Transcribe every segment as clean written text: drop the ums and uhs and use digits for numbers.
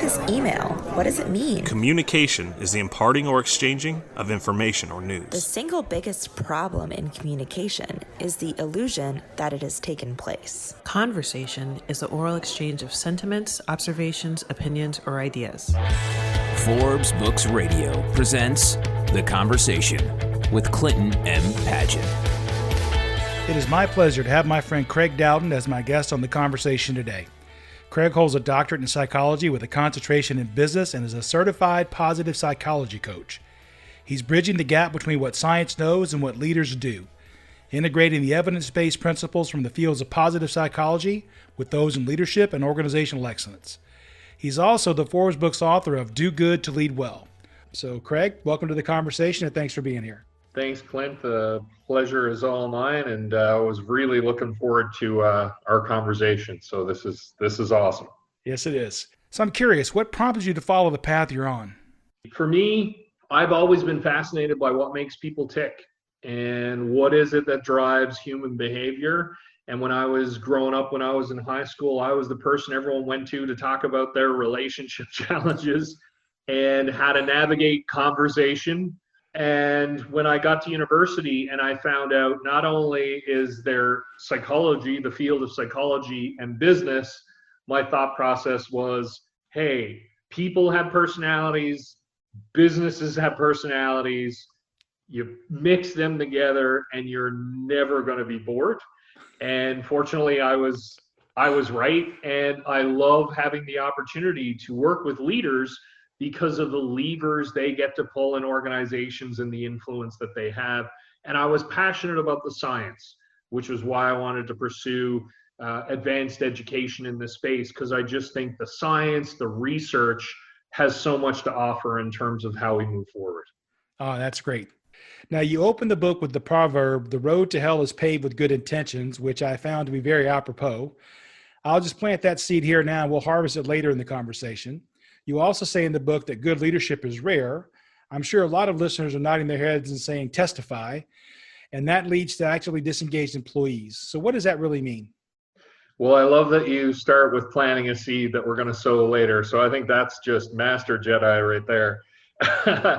this email? What does it mean? Communication is the imparting or exchanging of information or news. The single biggest problem in communication is the illusion that it has taken place. Conversation is the oral exchange of sentiments, observations, opinions, or ideas. Forbes Books Radio presents The Conversation with Clinton M. Paget. It is my pleasure to have my friend Craig Dowden as my guest on The Conversation today. Craig holds a doctorate in psychology with a concentration in business and is a certified positive psychology coach. He's bridging the gap between what science knows and what leaders do, integrating the evidence-based principles from the fields of positive psychology with those in leadership and organizational excellence. He's also the Forbes Books author of Do Good to Lead Well. So Craig, welcome to The Conversation and thanks for being here. Thanks, Clint. The pleasure is all mine, and I was really looking forward to our conversation. So this is awesome. Yes, it is. So I'm curious, what prompted you to follow the path you're on? For me, I've always been fascinated by what makes people tick and what is it that drives human behavior. And when I was growing up, when I was in high school, I was the person everyone went to talk about their relationship challenges and how to navigate conversation. And when I got to university and I found out not only is there psychology, the field of psychology and business, my thought process was, hey, people have personalities, businesses have personalities, you mix them together and you're never going to be bored. And fortunately, I was right. And I love having the opportunity to work with leaders because of the levers they get to pull in organizations and the influence that they have. And I was passionate about the science, which was why I wanted to pursue advanced education in this space, because I just think the science, the research has so much to offer in terms of how we move forward. Oh, that's great. Now, you open the book with the proverb, "The road to hell is paved with good intentions," which I found to be very apropos. I'll just plant that seed here now, and we'll harvest it later in the conversation. You also say in the book that good leadership is rare. I'm sure a lot of listeners are nodding their heads and saying testify, and that leads to actually disengaged employees. So what does that really mean? Well, I love that you start with planting a seed that we're going to sow later. So I think that's just master Jedi right there.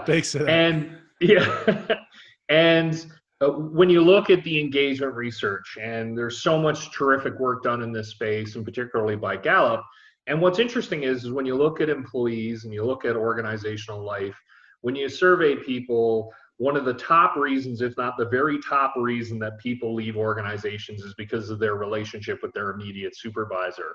Thanks for that. And yeah, and when you look at the engagement research, and there's so much terrific work done in this space, and particularly by Gallup. And what's interesting is when you look at employees and you look at organizational life, when you survey people, one of the top reasons, if not the very top reason that people leave organizations is because of their relationship with their immediate supervisor.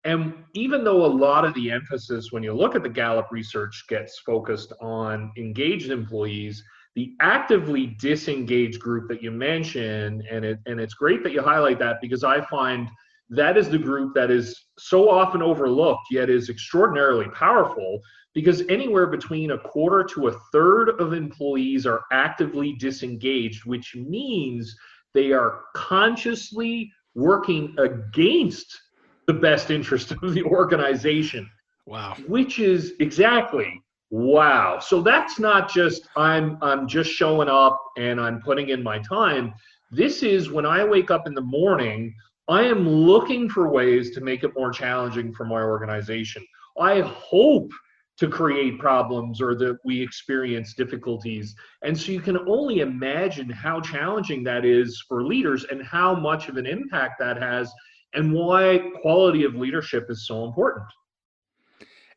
And even though a lot of the emphasis when you look at the Gallup research gets focused on engaged employees, the actively disengaged group that you mentioned, and it's great that you highlight that, because I find that is the group that is so often overlooked, yet is extraordinarily powerful, because anywhere between a quarter to a third of employees are actively disengaged, which means they are consciously working against the best interest of the organization. Wow. Which is exactly, wow. So that's not just, I'm just showing up and I'm putting in my time. This is when I wake up in the morning, I am looking for ways to make it more challenging for my organization. I hope to create problems or that we experience difficulties. And so you can only imagine how challenging that is for leaders and how much of an impact that has and why quality of leadership is so important.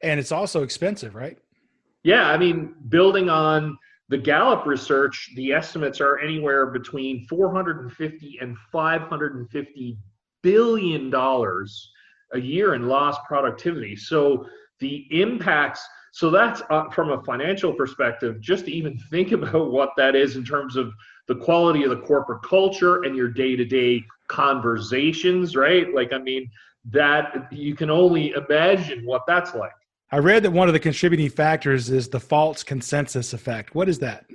And it's also expensive, right? Yeah, I mean, building on the Gallup research, the estimates are anywhere between $450 and $550 billion a year in lost productivity. So the impacts, so that's from a financial perspective, just to even think about what that is in terms of the quality of the corporate culture and your day-to-day conversations, right? Like, I mean, that you can only imagine what that's like. I read that one of the contributing factors is the false consensus effect. What is that?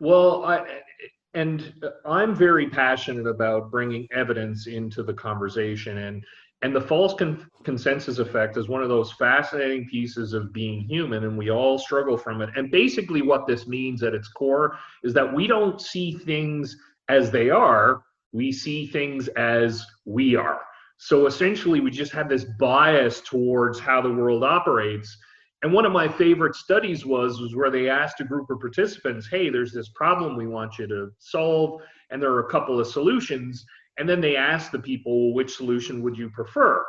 Well, I'm very passionate about bringing evidence into the conversation, and the false consensus effect is one of those fascinating pieces of being human, and we all struggle from it. And basically what this means at its core is that we don't see things as they are, we see things as we are. So essentially, we just had this bias towards how the world operates. And one of my favorite studies was where they asked a group of participants, hey, there's this problem we want you to solve, and there are a couple of solutions. And then they asked the people, well, which solution would you prefer?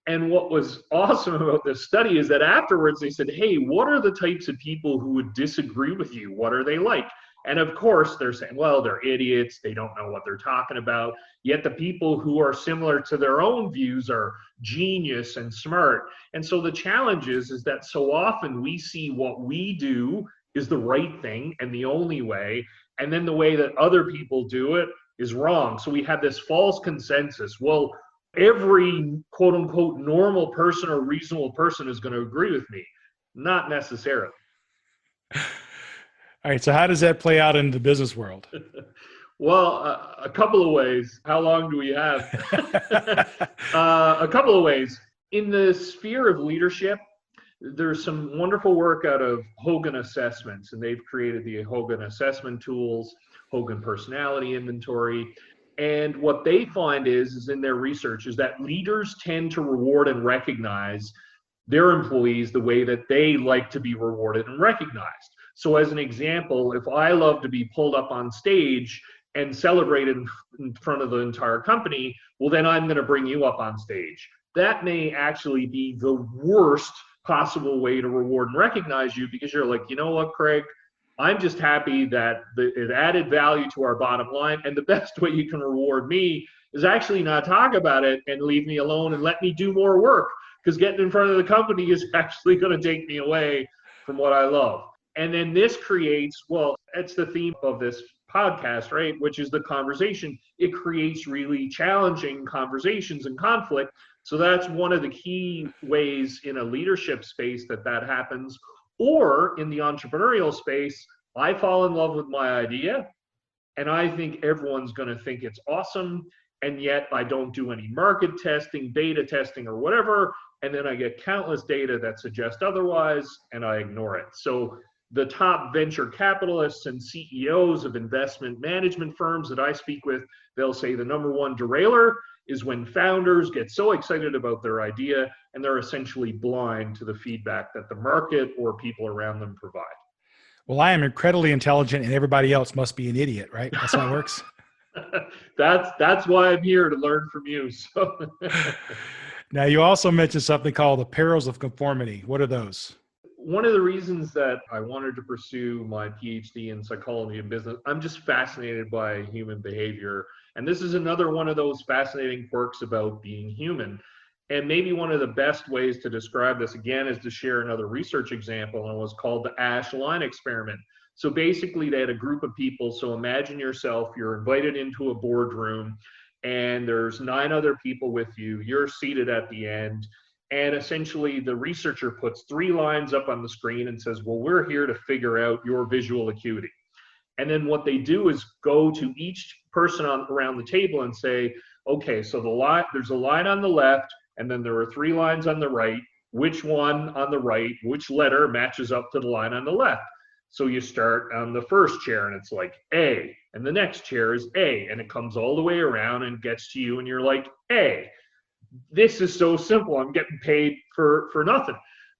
And what was awesome about this study is that afterwards they said, hey, what are the types of people who would disagree with you? What are they like? And of course, they're saying, well, they're idiots. They don't know what they're talking about. Yet the people who are similar to their own views are genius and smart. And so the challenge is that so often we see what we do is the right thing and the only way. And then the way that other people do it is wrong. So we have this false consensus. Well, every quote unquote normal person or reasonable person is going to agree with me. Not necessarily. All right. So how does that play out in the business world? Well, a couple of ways. How long do we have? A couple of ways. In the sphere of leadership, there's some wonderful work out of Hogan Assessments, and they've created the Hogan Assessment tools, Hogan Personality Inventory. And what they find is in their research is that leaders tend to reward and recognize their employees the way that they like to be rewarded and recognized. So as an example, if I love to be pulled up on stage and celebrated in front of the entire company, well, then I'm going to bring you up on stage. That may actually be the worst possible way to reward and recognize you, because you're like, you know what, Craig, I'm just happy that it added value to our bottom line. And the best way you can reward me is actually not talk about it and leave me alone and let me do more work, because getting in front of the company is actually going to take me away from what I love. And then this creates, well, it's the theme of this podcast, right? Which is the conversation. It creates really challenging conversations and conflict. So that's one of the key ways in a leadership space that happens. Or in the entrepreneurial space, I fall in love with my idea and I think everyone's going to think it's awesome. And yet I don't do any market testing, beta testing, or whatever. And then I get countless data that suggest otherwise, and I ignore it. So the top venture capitalists and CEOs of investment management firms that I speak with, they'll say the number one derailer is when founders get so excited about their idea and they're essentially blind to the feedback that the market or people around them provide. Well, I am incredibly intelligent and everybody else must be an idiot, right? That's how it works. That's why I'm here, to learn from you. So Now, you also mentioned something called the perils of conformity. What are those? One of the reasons that I wanted to pursue my PhD in psychology and business, I'm just fascinated by human behavior. And this is another one of those fascinating quirks about being human. And maybe one of the best ways to describe this, again, is to share another research example, and it was called the Ash Line Experiment. So basically, they had a group of people. So imagine yourself, you're invited into a boardroom, and there's 9 other people with you. You're seated at the end. And essentially, the researcher puts 3 lines up on the screen and says, well, we're here to figure out your visual acuity. And then what they do is go to each person around the table and say, okay, so there's a line on the left, and then there are 3 lines on the right. Which one on the right, which letter matches up to the line on the left? So you start on the first chair, and it's like A, and the next chair is A, and it comes all the way around and gets to you, and you're like A. This is so simple. I'm getting paid for nothing.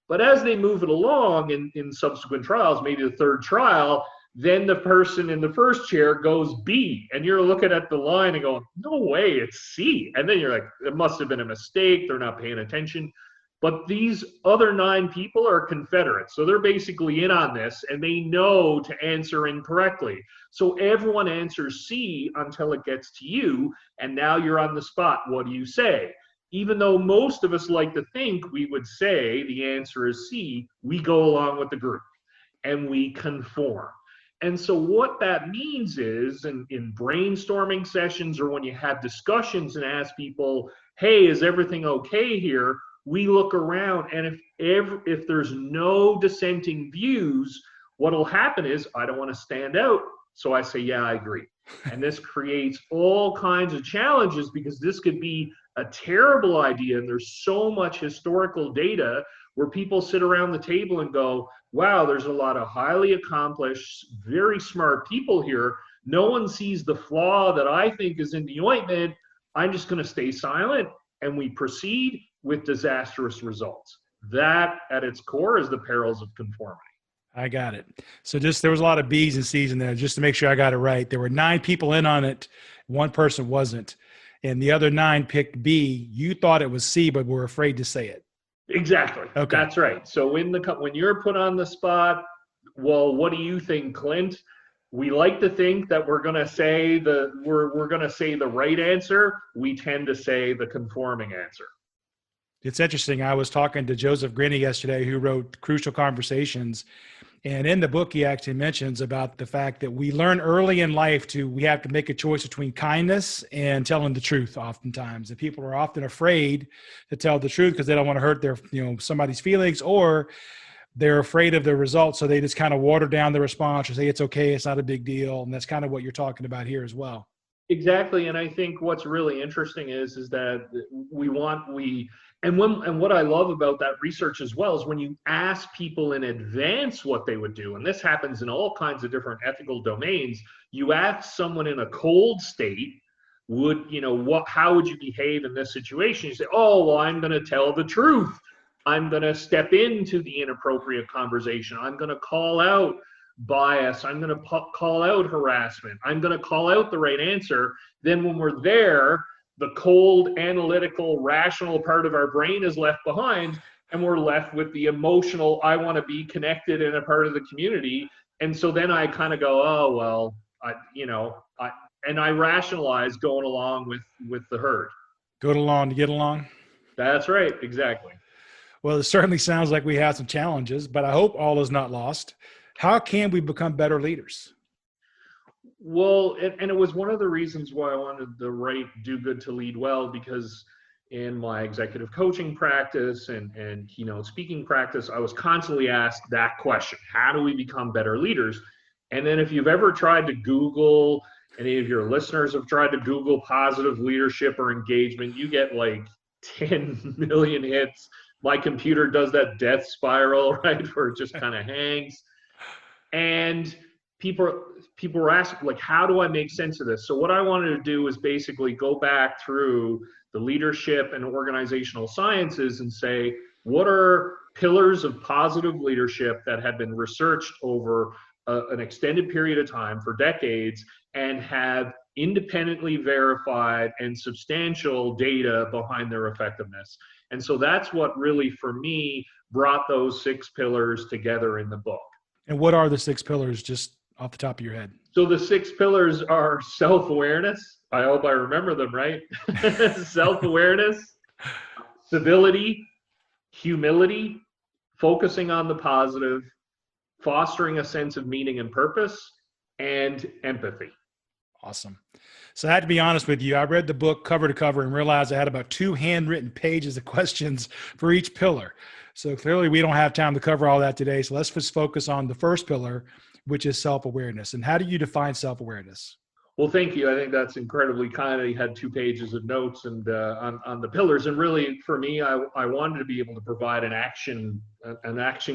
But as they move it along in subsequent trials, maybe the third trial, then the person in the first chair goes B, and you're looking at the line and going, no way, it's C. And then you're like, it must have been a mistake. They're not paying attention. But these other 9 people are Confederates. So they're basically in on this, and they know to answer incorrectly. So everyone answers C until it gets to you, and now you're on the spot. What do you say? Even though most of us like to think we would say the answer is C, we go along with the group and we conform. And so what that means is in brainstorming sessions, or when you have discussions and ask people, hey, is everything okay here? We look around, and if there's no dissenting views, what'll happen is I don't want to stand out. So I say, yeah, I agree. And this creates all kinds of challenges, because this could be a terrible idea. And there's so much historical data where people sit around the table and go, wow, there's a lot of highly accomplished, very smart people here. No one sees the flaw that I think is in the ointment. I'm just going to stay silent. and we proceed with disastrous results. That, at its core, is the perils of conformity. I got it. So there was a lot of B's and C's in there. Just to make sure I got it right, there were 9 people in on it. One person wasn't. And the other 9 picked B. You thought it was C, but were afraid to say it. Exactly. Okay. That's right. So when you're put on the spot, well, what do you think, Clint? We like to think that we're going to say the right answer. We tend to say the conforming answer. It's interesting. I was talking to Joseph Grenny yesterday, who wrote Crucial Conversations. And in the book, he actually mentions about the fact that we learn early in life we have to make a choice between kindness and telling the truth oftentimes. And people are often afraid to tell the truth because they don't want to hurt somebody's feelings, or they're afraid of the results. So they just kind of water down the response or say, it's okay, it's not a big deal. And that's kind of what you're talking about here as well. Exactly. And I think what's really interesting is that and what I love about that research as well is when you ask people in advance what they would do, and this happens in all kinds of different ethical domains, you ask someone in a cold state, how would you behave in this situation? You say, oh, well, I'm going to tell the truth. I'm going to step into the inappropriate conversation. I'm going to call out bias. I'm going to call out harassment. I'm going to call out the right answer. Then when we're there, the cold, analytical, rational part of our brain is left behind, and we're left with the emotional, I want to be connected in a part of the community. And so then I kind of go, oh, well, I rationalize going along with the herd. Go along to get along. That's right. Exactly. Well, it certainly sounds like we have some challenges, but I hope all is not lost. How can we become better leaders? Well, and it was one of the reasons why I wanted to write Do Good to Lead Well, because in my executive coaching practice and keynote speaking practice, I was constantly asked that question: how do we become better leaders? And then if you've ever tried to Google, any of your listeners have tried to Google positive leadership or engagement, you get like 10 million hits. My computer does that death spiral, right, where it just kind of hangs. And people were asking, like, how do I make sense of this? So what I wanted to do is basically go back through the leadership and organizational sciences and say, what are pillars of positive leadership that have been researched over an extended period of time for decades and have independently verified and substantial data behind their effectiveness? And so that's what really, for me, brought those 6 pillars together in the book. And what are the 6 pillars, just off the top of your head? So the 6 pillars are self-awareness. I hope I remember them right. Self-awareness, civility, humility, focusing on the positive, fostering a sense of meaning and purpose, and empathy. Awesome. So I had to be honest with you. I read the book cover to cover and realized I had about 2 handwritten pages of questions for each pillar. So clearly we don't have time to cover all that today. So let's just focus on the first pillar, which is self-awareness. And how do you define self-awareness? Well, thank you. I think that's incredibly kind. You had 2 pages of notes and on the pillars. And really, for me, I wanted to be able to provide an action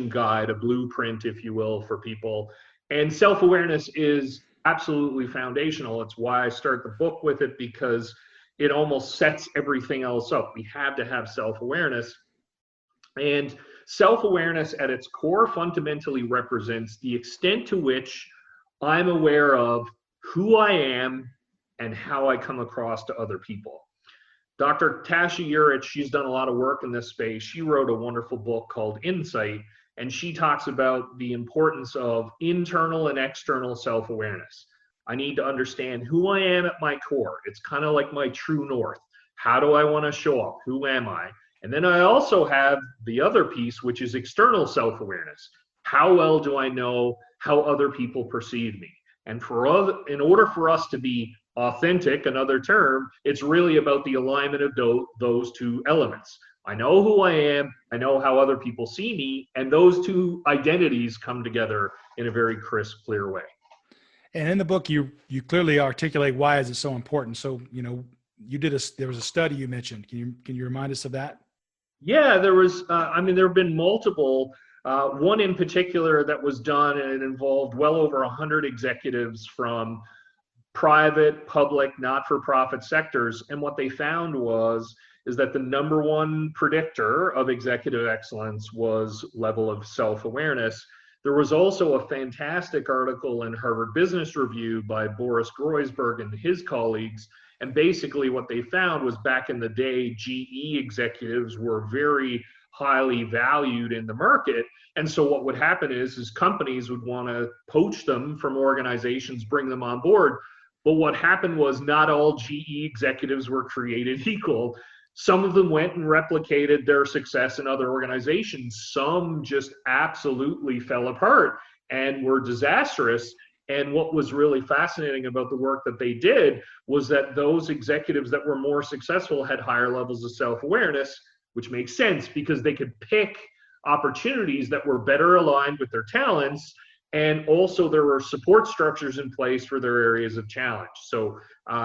guide, a blueprint, if you will, for people. And self-awareness is absolutely foundational. It's why I start the book with it, because it almost sets everything else up. We have to have self-awareness. And self-awareness at its core fundamentally represents the extent to which I'm aware of who I am and how I come across to other people. Dr. Tasha Eurich, she's done a lot of work in this space. She wrote a wonderful book called Insight, and she talks about the importance of internal and external self-awareness. I need to understand who I am at my core. It's kind of like my true north. How do I want to show up? Who am I? And then I also have the other piece, which is external self-awareness. How well do I know how other people perceive me? And in order for us to be authentic, another term, it's really about the alignment of those 2 elements. I know who I am, I know how other people see me, and those 2 identities come together in a very crisp, clear way. And in the book, you clearly articulate why is it so important. So, there was a study you mentioned. Can you remind us of that? Yeah, there was, there have been multiple, one in particular that was done, and it involved well over 100 executives from private, public, not-for-profit sectors. And what they found was is that the number one predictor of executive excellence was level of self-awareness. There was also a fantastic article in Harvard Business Review by Boris Groysberg and his colleagues. And basically what they found was back in the day, GE executives were very highly valued in the market. And so what would happen is companies would want to poach them from organizations, bring them on board. But what happened was not all GE executives were created equal. Some of them went and replicated their success in other organizations. Some just absolutely fell apart and were disastrous. And what was really fascinating about the work that they did was that those executives that were more successful had higher levels of self-awareness, which makes sense because they could pick opportunities that were better aligned with their talents. And also there were support structures in place for their areas of challenge. So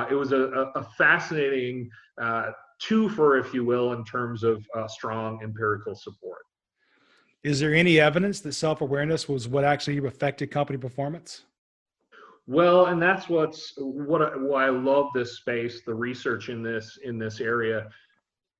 it was a fascinating twofer, if you will, in terms of strong empirical support. Is there any evidence that self-awareness was what actually affected company performance? Well, and that's why I love this space, the research in this area.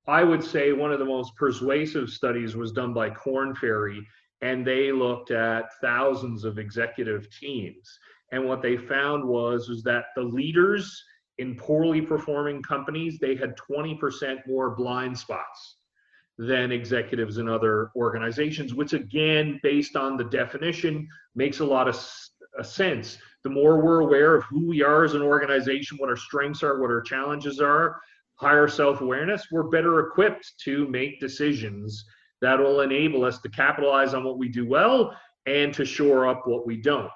I would say one of the most persuasive studies was done by Korn Ferry, and they looked at thousands of executive teams. And what they found was that the leaders in poorly performing companies, they had 20% more blind spots than executives in other organizations, which again, based on the definition, makes a lot of sense. The more we're aware of who we are as an organization, what our strengths are, what our challenges are, higher self-awareness, we're better equipped to make decisions that will enable us to capitalize on what we do well and to shore up what we don't.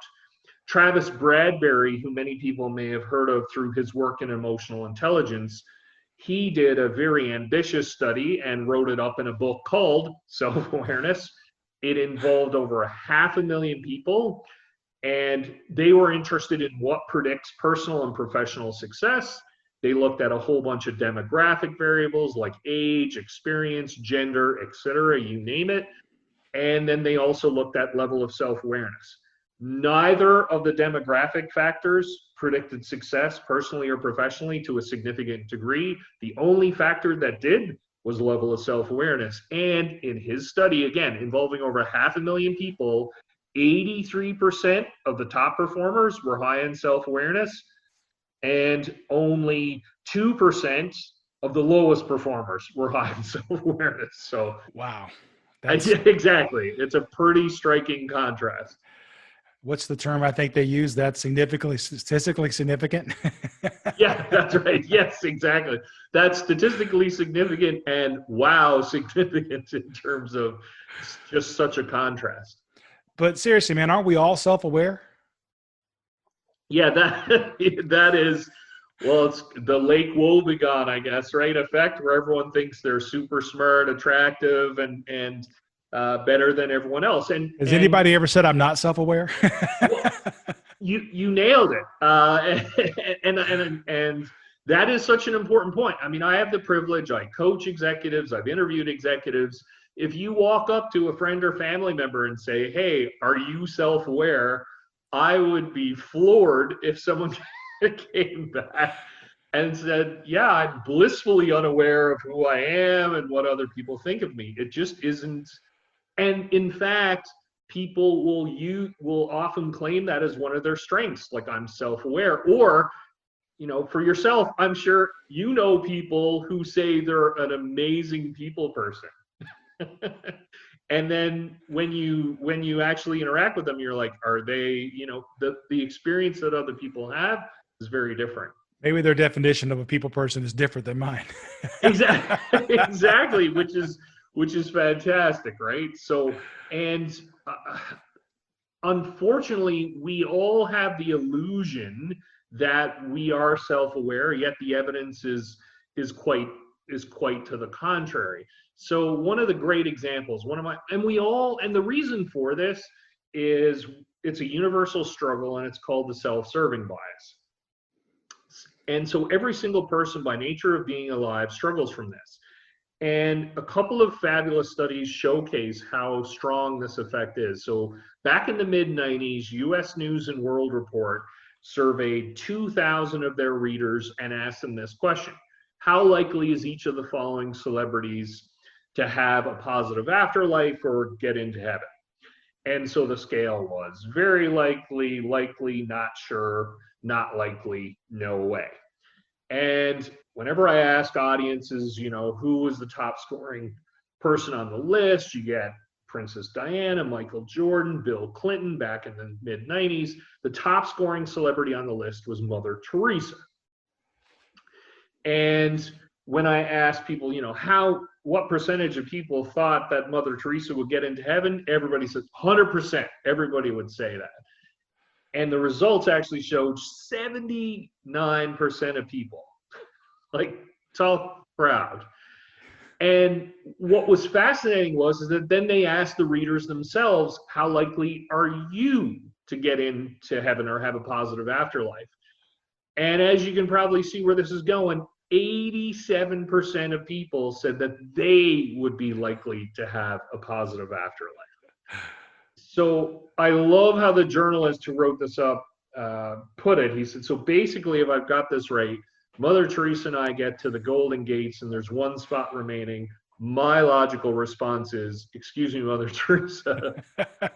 Travis Bradberry, who many people may have heard of through his work in emotional intelligence, he did a very ambitious study and wrote it up in a book called Self-Awareness. It involved over 500,000 people, and they were interested in what predicts personal and professional success. They looked at a whole bunch of demographic variables like age, experience, gender, etc., you name it. And then they also looked at level of self-awareness. Neither of the demographic factors predicted success personally or professionally to a significant degree. The only factor that did was level of self-awareness. And in his study, again, involving over 500,000 people, 83% of the top performers were high in self-awareness, and only 2% of the lowest performers were high in self-awareness. So, wow. Exactly. It's a pretty striking contrast. What's the term I think they use? That's statistically significant? Yeah, that's right. Yes, exactly. That's statistically significant and wow, significant in terms of just such a contrast. But seriously, man, aren't we all self-aware? Yeah, that is, well, it's the Lake Wobegon, I guess, right? Effect, where everyone thinks they're super smart, attractive, and better than everyone else. And has anybody ever said I'm not self-aware? Well, you nailed it, and that is such an important point. I mean, I have the privilege. I coach executives. I've interviewed executives. If you walk up to a friend or family member and say, "Hey, are you self-aware?" I would be floored if someone came back and said, "Yeah, I'm blissfully unaware of who I am and what other people think of me." It just isn't. And in fact, people will often claim that as one of their strengths, like I'm self-aware. Or, for yourself, I'm sure you know people who say they're an amazing people person. And then when you actually interact with them, you're like, are they, the experience that other people have is very different. Maybe their definition of a people person is different than mine. Exactly, which is fantastic, right? So, and unfortunately, we all have the illusion that we are self-aware, yet the evidence is quite to the contrary. So one of the great examples, and the reason for this is it's a universal struggle, and it's called the self-serving bias. And so every single person, by nature of being alive, struggles from this. And a couple of fabulous studies showcase how strong this effect is. So back in the mid-90s, US News and World Report surveyed 2,000 of their readers and asked them this question: how likely is each of the following celebrities to have a positive afterlife or get into heaven? And so the scale was very likely, likely, not sure, not likely, no way. And whenever I ask audiences, who was the top scoring person on the list, you get Princess Diana, Michael Jordan, Bill Clinton back in the mid-90s. The top scoring celebrity on the list was Mother Teresa. And when I asked people, what percentage of people thought that Mother Teresa would get into heaven, everybody said 100%. Everybody would say that. And the results actually showed 79% of people, like tough crowd. And what was fascinating is that then they asked the readers themselves, how likely are you to get into heaven or have a positive afterlife? And as you can probably see where this is going, 87% of people said that they would be likely to have a positive afterlife. So I love how the journalist who wrote this up put it. He said, so basically, if I've got this right, Mother Teresa and I get to the Golden Gates and there's one spot remaining. My logical response is, excuse me, Mother Teresa,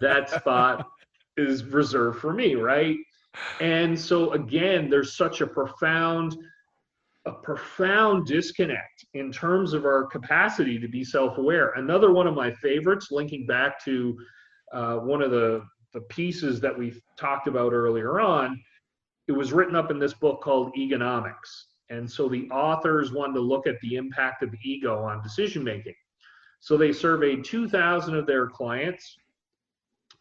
that spot is reserved for me, right? And so again, there's such a profound disconnect in terms of our capacity to be self-aware. Another one of my favorites, linking back to one of the pieces that we talked about earlier on, it was written up in this book called Egonomics. And so the authors wanted to look at the impact of ego on decision making. So they surveyed 2,000 of their clients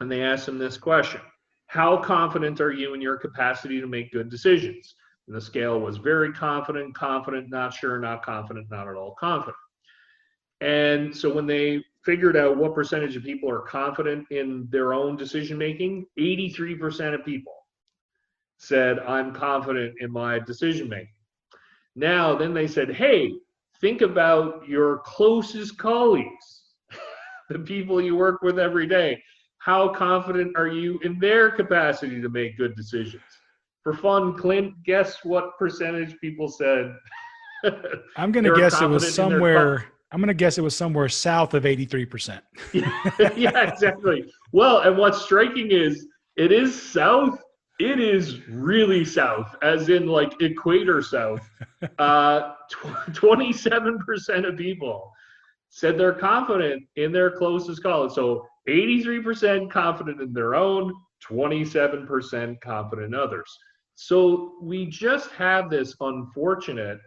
and they asked them this question: how confident are you in your capacity to make good decisions? And the scale was very confident, confident, not sure, not confident, not at all confident. And so when they figured out what percentage of people are confident in their own decision making, 83% of people said, I'm confident in my decision making. Now, then they said, hey, think about your closest colleagues, the people you work with every day. How confident are you in their capacity to make good decisions? For fun, Clint, guess what percentage people said? I'm going to guess it was somewhere. I'm going to guess it was somewhere south of 83%. Yeah, exactly. Well, and what's striking is it is south. It is really south, as in like equator south. 27% of people said they're confident in their closest colleagues. So 83% confident in their own, 27% confident in others. So we just have this unfortunate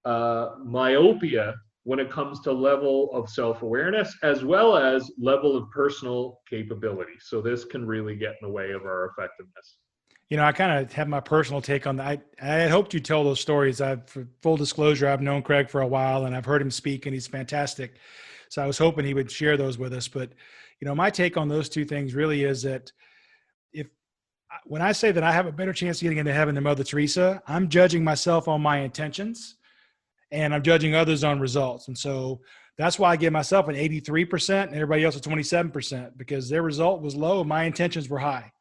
myopia when it comes to level of self-awareness as well as level of personal capability. So this can really get in the way of our effectiveness. I kind of have my personal take on that. I had hoped you'd tell those stories. For full disclosure, I've known Craig for a while and I've heard him speak and he's fantastic. So I was hoping he would share those with us. But, my take on those two things really is that when I say that I have a better chance of getting into heaven than Mother Teresa, I'm judging myself on my intentions and I'm judging others on results. And so that's why I give myself an 83% and everybody else a 27% because their result was low. My intentions were high.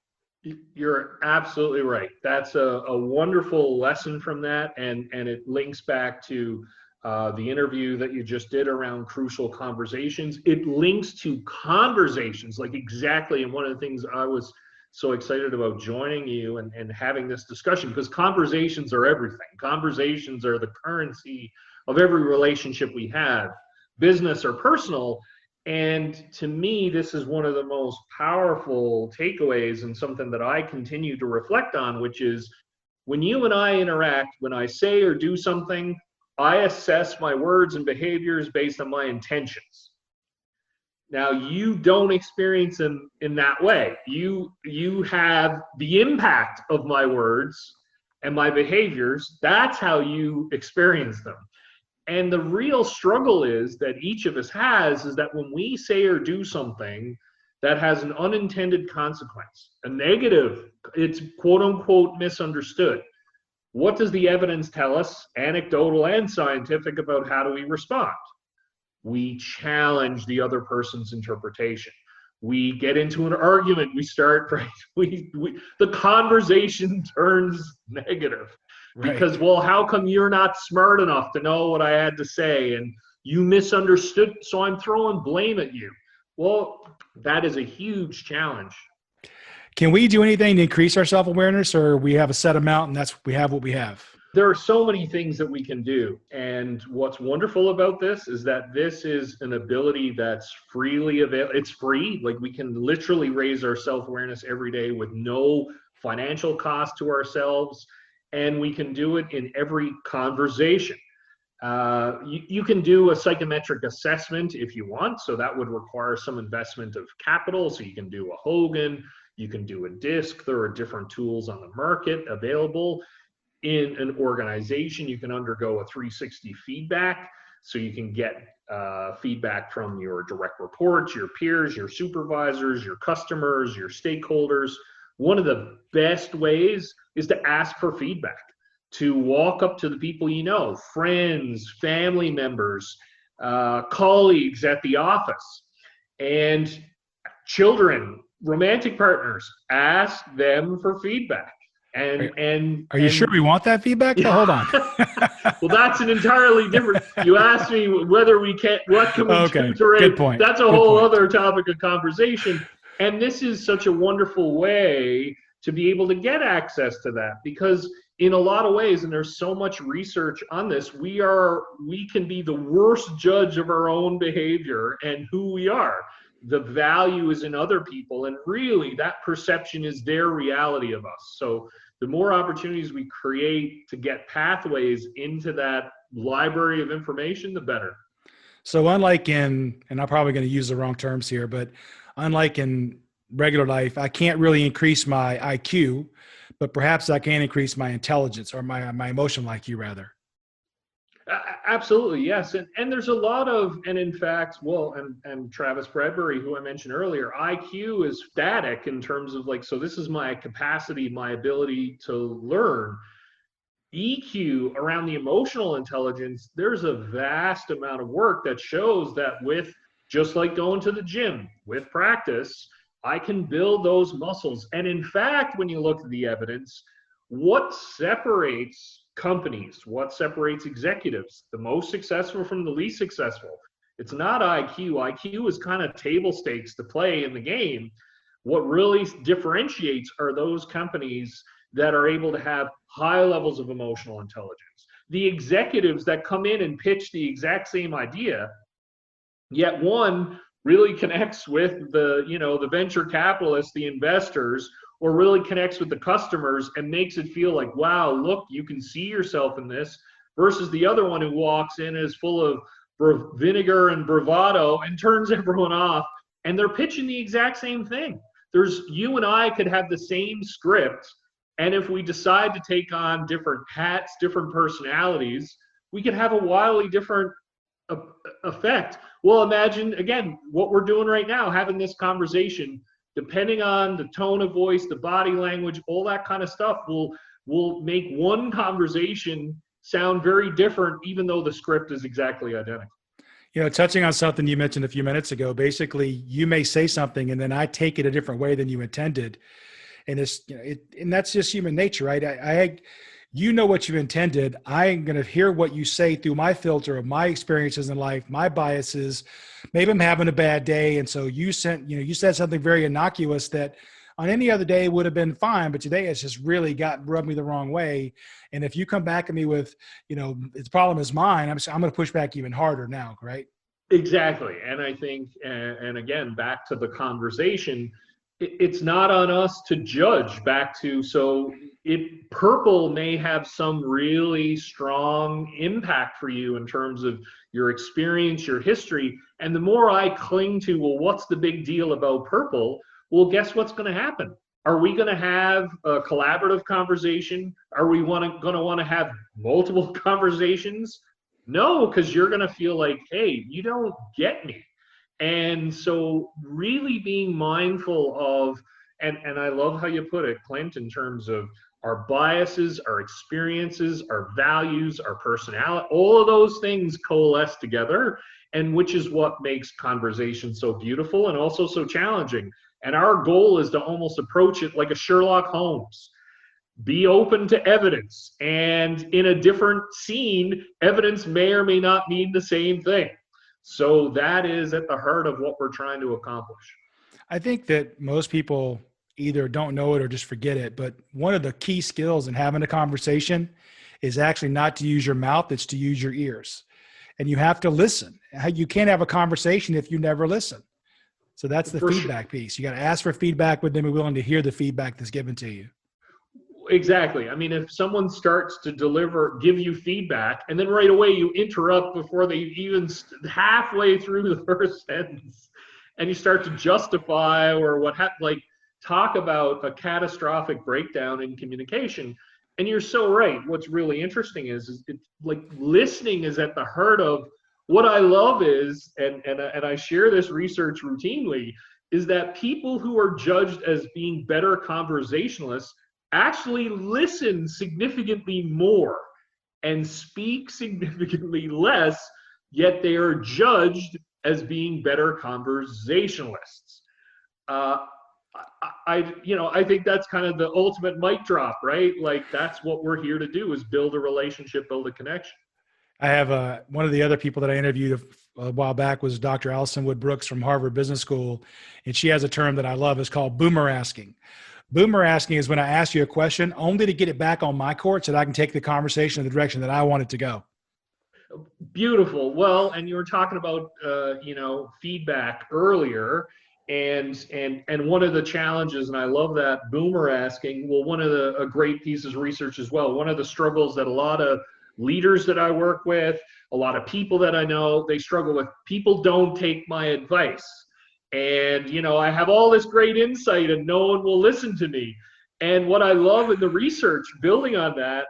You're absolutely right. That's a wonderful lesson from that. And it links back to the interview that you just did around crucial conversations. It links to conversations, like exactly. And one of the things I was so excited about joining you and having this discussion, because conversations are everything. Conversations are the currency of every relationship we have, business or personal. And to me, this is one of the most powerful takeaways and something that I continue to reflect on, which is when you and I interact, when I say or do something, I assess my words and behaviors based on my intentions. Now, you don't experience them in that way. You have the impact of my words and my behaviors. That's how you experience them. And the real struggle is that each of us has is that when we say or do something that has an unintended consequence, a negative, it's quote unquote misunderstood. What does the evidence tell us, anecdotal and scientific, about how do we respond? We challenge the other person's interpretation. We get into an argument. We start, right? The conversation turns negative. Right. because, well, how come you're not smart enough to know what I had to say and you misunderstood, so I'm throwing blame at you? Well, that is a huge challenge. Can we do anything to increase our self-awareness, or we have a set amount and we have what we have? There are so many things that we can do. And what's wonderful about this is that this is an ability that's freely available. It's free. Like, we can literally raise our self-awareness every day with no financial cost to ourselves. And we can do it in every conversation. You can do a psychometric assessment if you want. So that would require some investment of capital. So you can do a Hogan, you can do a DISC. There are different tools on the market available. In an organization, you can undergo a 360 feedback. So you can get feedback from your direct reports, your peers, your supervisors, your customers, your stakeholders. One of the best ways is to ask for feedback, to walk up to the people you know, friends, family members, colleagues at the office, and children, romantic partners. Ask them for feedback. Are you sure we want that feedback? No, hold on. Well, that's an entirely different. You asked me whether we can, what can we do to raise. Good point. That's a whole other topic of conversation. And this is such a wonderful way to be able to get access to that, because in a lot of ways, and there's so much research on this, we can be the worst judge of our own behavior and who we are. The value is in other people, and really that perception is their reality of us. So the more opportunities we create to get pathways into that library of information, the better. So unlike and I'm probably going to use the wrong terms here, but unlike in regular life, I can't really increase my IQ, but perhaps I can increase my intelligence, or my emotional IQ rather. Absolutely, yes. And there's a lot of, and in fact, well, and Travis Bradbury, who I mentioned earlier, IQ is static in terms of like, so this is my capacity, my ability to learn. EQ, around the emotional intelligence, there's a vast amount of work that shows that with, just like going to the gym, with practice, I can build those muscles. And in fact, when you look at the evidence, what separates companies, what separates executives, the most successful from the least successful, it's not IQ. IQ is kind of table stakes to play in the game. What really differentiates are those companies that are able to have high levels of emotional intelligence. The executives that come in and pitch the exact same idea, yet one really connects with the venture capitalists, the investors, or really connects with the customers and makes it feel like, wow, look, you can see yourself in this, versus the other one who walks in is full of vinegar and bravado and turns everyone off, and they're pitching the exact same thing. You and I could have the same script, and if we decide to take on different hats, different personalities, we could have a wildly different effect. Well, imagine, again, what we're doing right now, having this conversation. Depending on the tone of voice, the body language, all that kind of stuff will make one conversation sound very different, even though the script is exactly identical. Touching on something you mentioned a few minutes ago, basically you may say something and then I take it a different way than you intended. And and that's just human nature, right? You know what you intended. I'm going to hear what you say through my filter of my experiences in life, my biases. Maybe I'm having a bad day. And so you said something very innocuous that on any other day would have been fine, but today it's just really rubbed me the wrong way. And if you come back at me with, the problem is mine, I'm going to push back even harder now, right? Exactly. And I think, and again, back to the conversation, it's not on us to judge back to, so purple may have some really strong impact for you in terms of your experience, your history. And the more I cling to, well, what's the big deal about purple? Well, guess what's going to happen? Are we going to have a collaborative conversation? Are we going to want to have multiple conversations? No, because you're going to feel like, hey, you don't get me. And so really being mindful of, and I love how you put it, Clint, in terms of our biases, our experiences, our values, our personality, all of those things coalesce together, and which is what makes conversation so beautiful and also so challenging. And our goal is to almost approach it like a Sherlock Holmes. be open to evidence. And in a different scene, evidence may or may not mean the same thing. So that is at the heart of what we're trying to accomplish. I think that most people either don't know it or just forget it. But one of the key skills in having a conversation is actually not to use your mouth, it's to use your ears. And you have to listen. You can't have a conversation if you never listen. So that's the feedback piece. You got to ask for feedback, but then be willing to hear the feedback that's given to you. Exactly. I mean, if someone starts to give you feedback, and then right away you interrupt before they even halfway through the first sentence, and you start to justify or talk about a catastrophic breakdown in communication. And you're so right. What's really interesting is listening is at the heart of what I love is, and I share this research routinely, is that people who are judged as being better conversationalists actually listen significantly more and speak significantly less, yet they are judged as being better conversationalists. I think that's kind of the ultimate mic drop, right? Like, that's what we're here to do, is build a relationship, build a connection. I have one of the other people that I interviewed a while back was Dr. Allison Wood Brooks from Harvard Business School. And she has a term that I love. It's called boomer asking. Boomer asking is when I ask you a question only to get it back on my court so that I can take the conversation in the direction that I want it to go. Beautiful. Well, and you were talking about, feedback earlier. And one of the challenges, and I love that boomer asking, well, a great piece of research as well. One of the struggles that a lot of leaders that I work with, a lot of people that I know, they struggle with, people don't take my advice. And, I have all this great insight and no one will listen to me. And what I love in the research building on that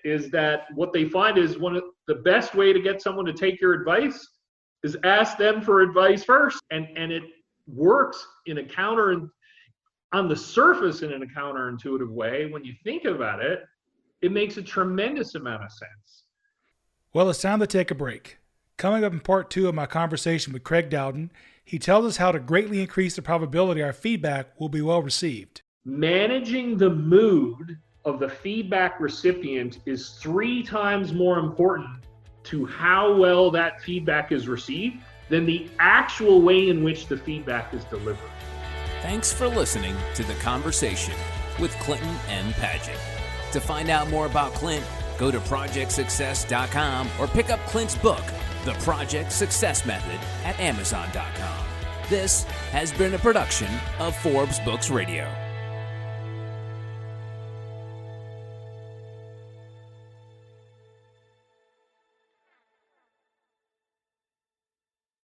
is that what they find is one of the best way to get someone to take your advice is ask them for advice first. And it works on the surface in a counterintuitive way. When you think about it, it makes a tremendous amount of sense. Well, it's time to take a break. Coming up in part 2 of my conversation with Craig Dowden, he tells us how to greatly increase the probability our feedback will be well received. Managing the mood of the feedback recipient is 3 times more important to how well that feedback is received than the actual way in which the feedback is delivered. Thanks for listening to The Conversation with Clinton M. Padgett. To find out more about Clint, go to projectsuccess.com or pick up Clint's book, The Project Success Method, at Amazon.com. This has been a production of Forbes Books Radio.